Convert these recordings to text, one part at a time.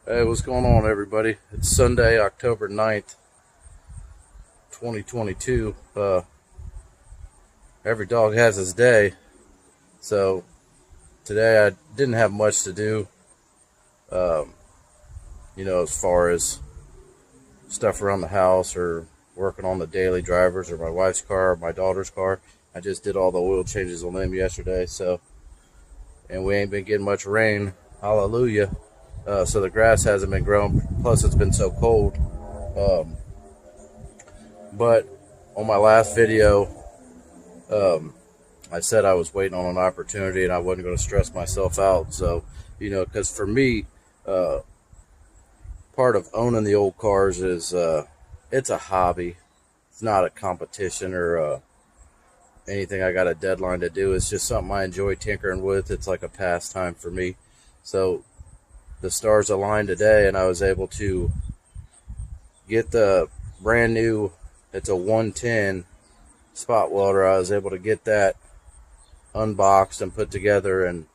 Hey, what's going on, everybody? It's Sunday, October 9th, 2022. Every dog has his day. So today I didn't have much to do, as far as stuff around the house or working on the daily drivers or my wife's car or my daughter's car. I just did all the oil changes on them yesterday. And we ain't been getting much rain. Hallelujah. So the grass hasn't been growing, plus it's been so cold. But on my last video, I said I was waiting on an opportunity and I wasn't going to stress myself out. So, because for me, part of owning the old cars is it's a hobby. It's not a competition or anything I got a deadline to do. It's just something I enjoy tinkering with. It's like a pastime for me. So the stars aligned today and I was able to get the brand new, it's a 110 spot welder. I was able to get that unboxed and put together, and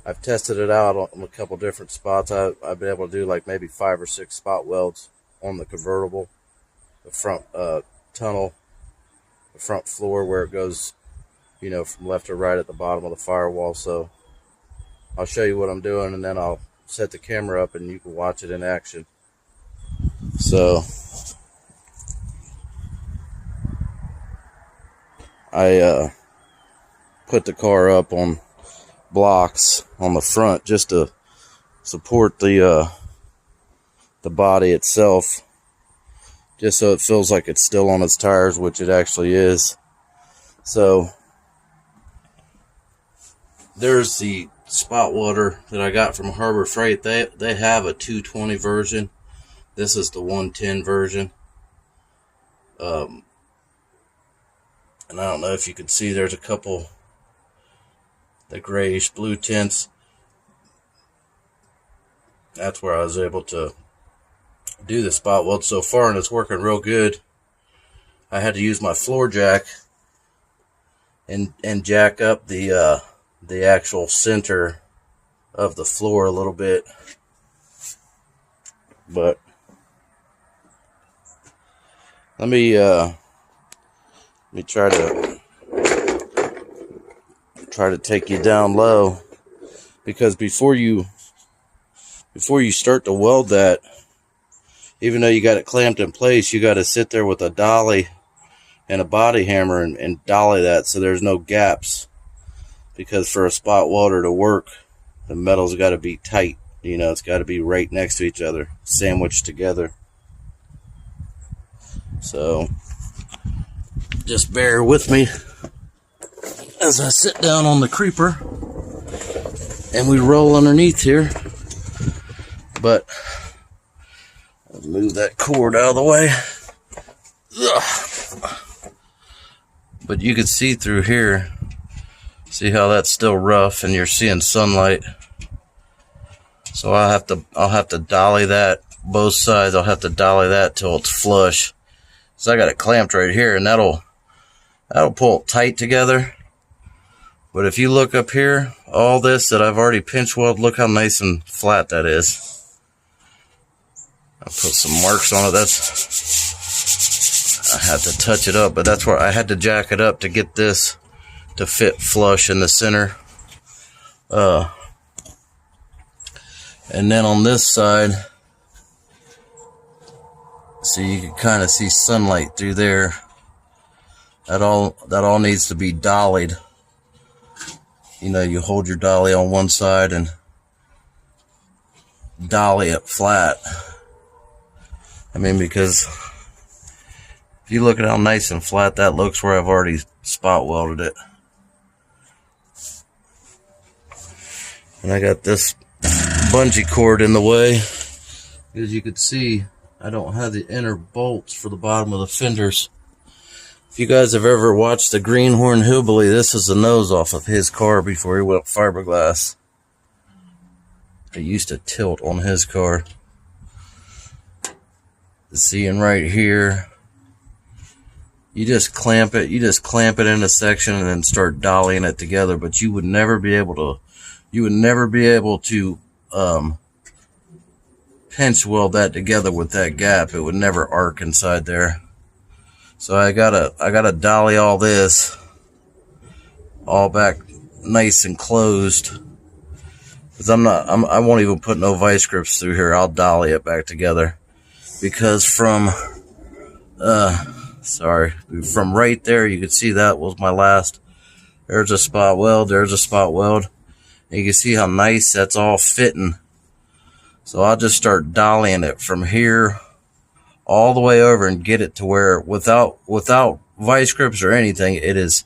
I've tested it out on a couple different spots. I've been able to do like maybe 5 or 6 spot welds on the convertible, the front tunnel, the front floor where it goes, from left to right at the bottom of the firewall. So I'll show you what I'm doing, and then I'll set the camera up and you can watch it in action. So I put the car up on blocks on the front just to support the body itself, just so it feels like it's still on its tires, which it actually is. So there's the spot welder that I got from Harbor Freight. They have a 220 version. This is the 110 version. And I don't know if you can see, there's a couple, the grayish blue tints. That's where I was able to do the spot weld so far, and it's working real good. I had to use my floor jack and jack up the actual center of the floor a little bit, but let me try to take you down low, because before you start to weld that, even though you got it clamped in place, you got to sit there with a dolly and a body hammer and dolly that so there's no gaps. Because for a spot welder to work, the metal's got to be tight. It's got to be right next to each other, sandwiched together. So just bear with me as I sit down on the creeper and we roll underneath here. But I'll move that cord out of the way. Ugh. But you can see through here. See how that's still rough and you're seeing sunlight. So I'll have to dolly that both sides. I'll have to dolly that till it's flush. So I got it clamped right here, and that'll pull it tight together. But if you look up here, all this that I've already pinch welded, look how nice and flat that is. I'll put some marks on it. I had to touch it up, but that's where I had to jack it up to get this to fit flush in the center. And then on this side, so you can kind of see sunlight through there. That all needs to be dollied. You hold your dolly on one side and dolly it flat. Because if you look at how nice and flat that looks where I've already spot welded it. And I got this bungee cord in the way. As you can see, I don't have the inner bolts for the bottom of the fenders. If you guys have ever watched the Greenhorn Hillbilly, this is the nose off of his car before he went fiberglass. It used to tilt on his car. Seeing right here, you just clamp it in a section and then start dollying it together, but you would never be able to pinch weld that together with that gap. It would never arc inside there. So I gotta dolly all this all back nice and closed, because I won't even put no vice grips through here. I'll dolly it back together, because from right there you can see that was my last. There's a spot weld, there's a spot weld, and you can see how nice that's all fitting. So I'll just start dollying it from here all the way over and get it to where without vice grips or anything, it is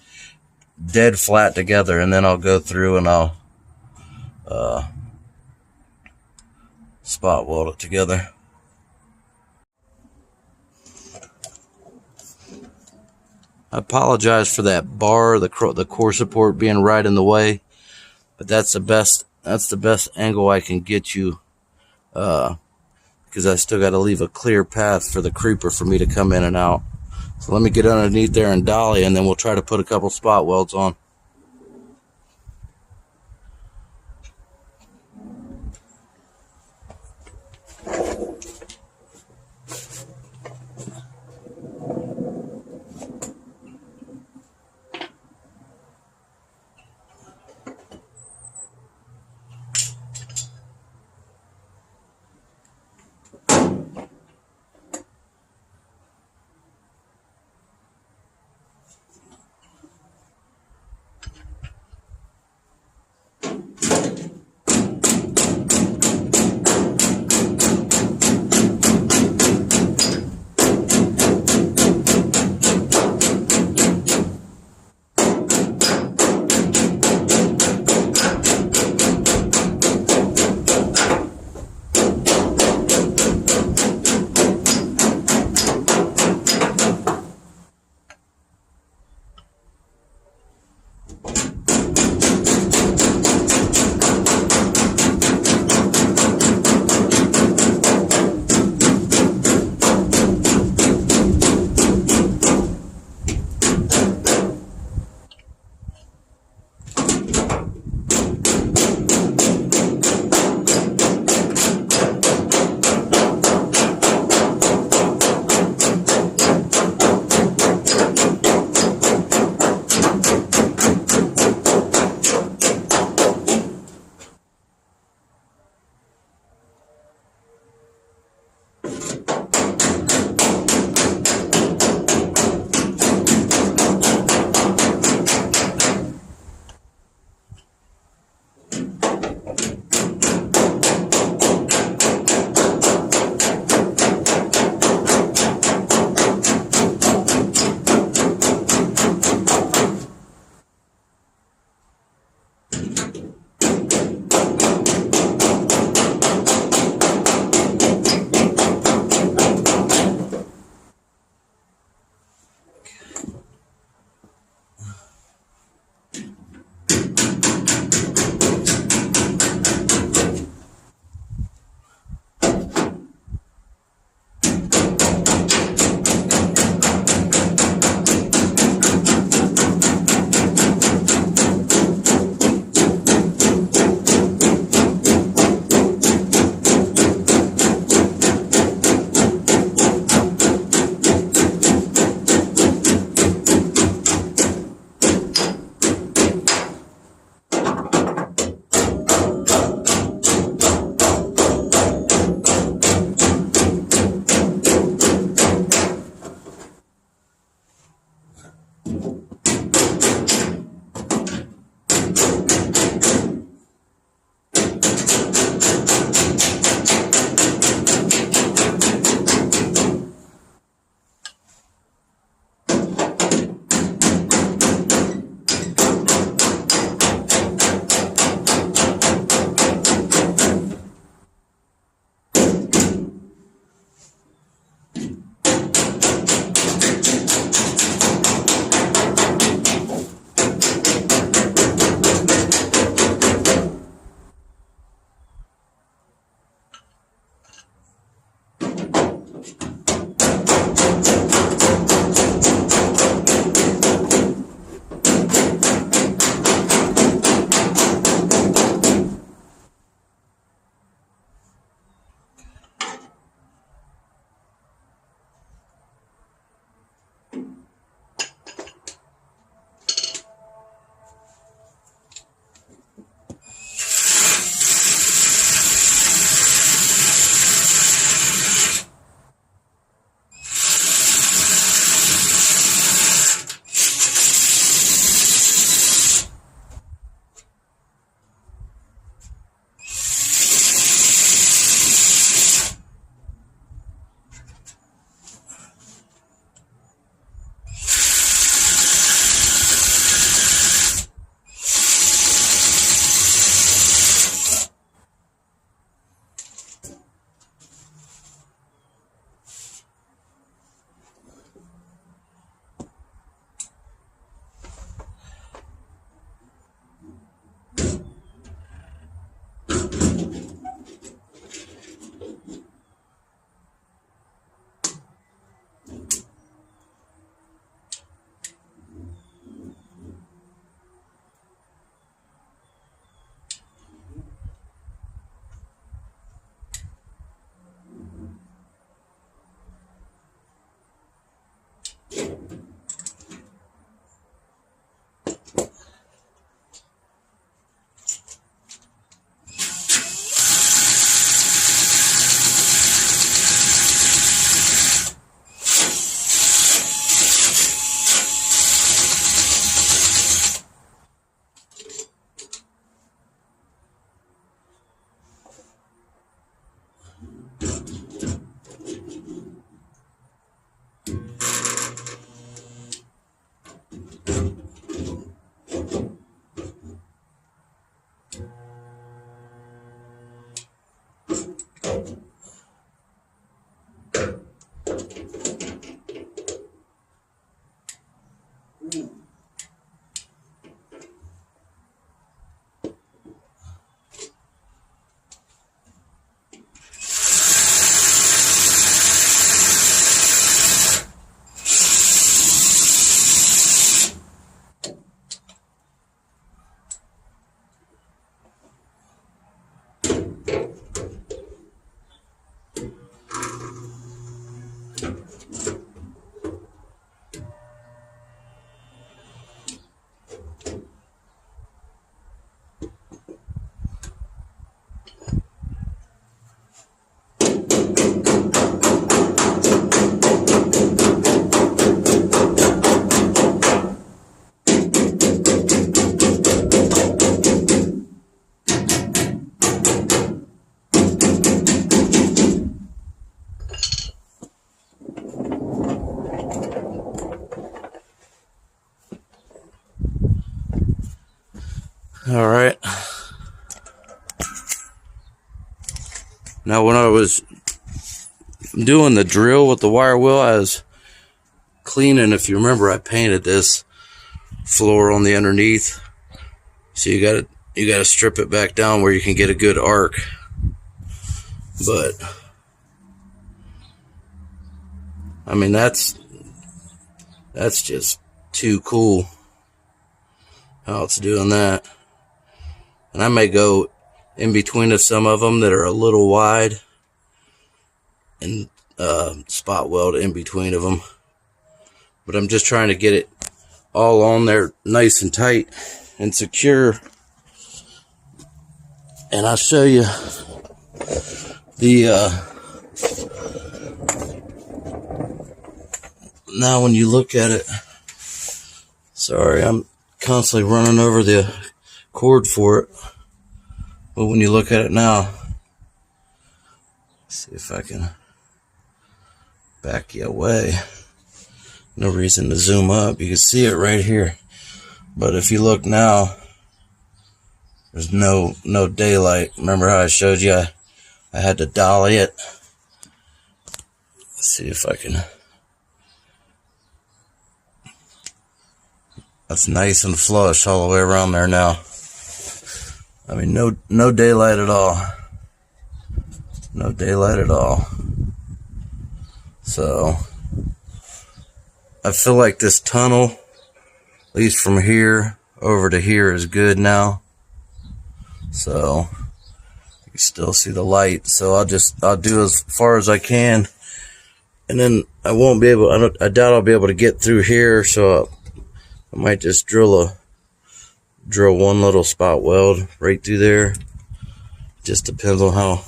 dead flat together. And then I'll go through and I'll spot weld it together. I apologize for that bar, the core support being right in the way, but that's the best angle I can get you, because I still got to leave a clear path for the creeper for me to come in and out. So let me get underneath there and dolly, and then we'll try to put a couple spot welds on. All right. Now, when I was doing the drill with the wire wheel, I was cleaning. If you remember, I painted this floor on the underneath, so you gotta strip it back down where you can get a good arc. But I mean, that's just too cool how it's doing that. And I may go in between of some of them that are a little wide and spot weld in between of them. But I'm just trying to get it all on there nice and tight and secure. And I'll show you the now when you look at it, sorry, I'm constantly running over the cord for it, but when you look at it now, see if I can back you away. No reason to zoom up, you can see it right here, but if you look now, there's no daylight. Remember how I showed you I had to dolly it? Let's see if I can. That's nice and flush all the way around there now. I mean, no daylight at all. No daylight at all. So I feel like this tunnel, at least from here over to here, is good now. So you can still see the light. So I'll do as far as I can, and then I won't be able. I doubt I'll be able to get through here. So I might just drill one little spot weld right through there. Just depends on how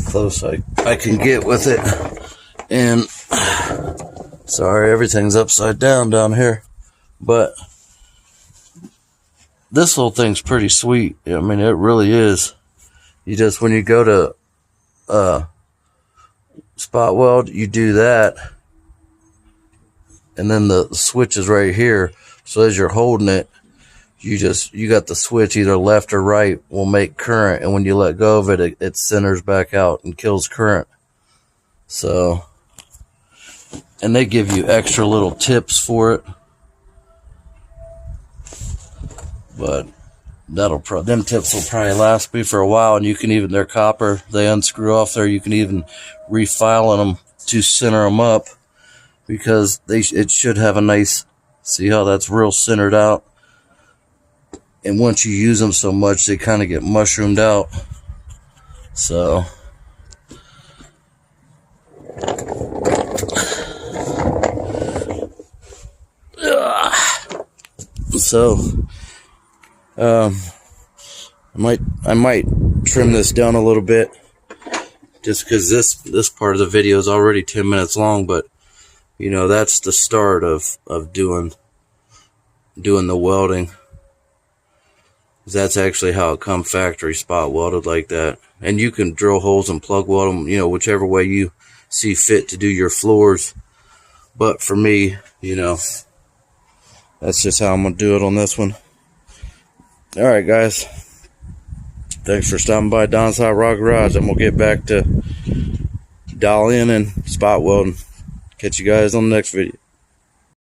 close I can get with it. And sorry, everything's upside down here, but this little thing's pretty sweet. I mean, it really is. You just, when you go to spot weld, you do that, and then the switch is right here. So as you're holding it, you got the switch either left or right will make current, and when you let go of it, it centers back out and kills current. So, and they give you extra little tips for it, but them tips will probably last me for a while. And you can even, they're copper, they unscrew off there. You can even refile them to center them up, because it should have a nice, see how that's real centered out. And once you use them so much, they kind of get mushroomed out. So I might trim this down a little bit, just because this part of the video is already 10 minutes long. But you know, that's the start of doing the welding. That's actually how it come factory spot welded like that. And you can drill holes and plug weld them, you know, whichever way you see fit to do your floors. But for me, you know, that's just how I'm going to do it on this one. Alright guys, thanks for stopping by Don's Hot Rod Garage. I'm going to get back to dollying and spot welding. Catch you guys on the next video.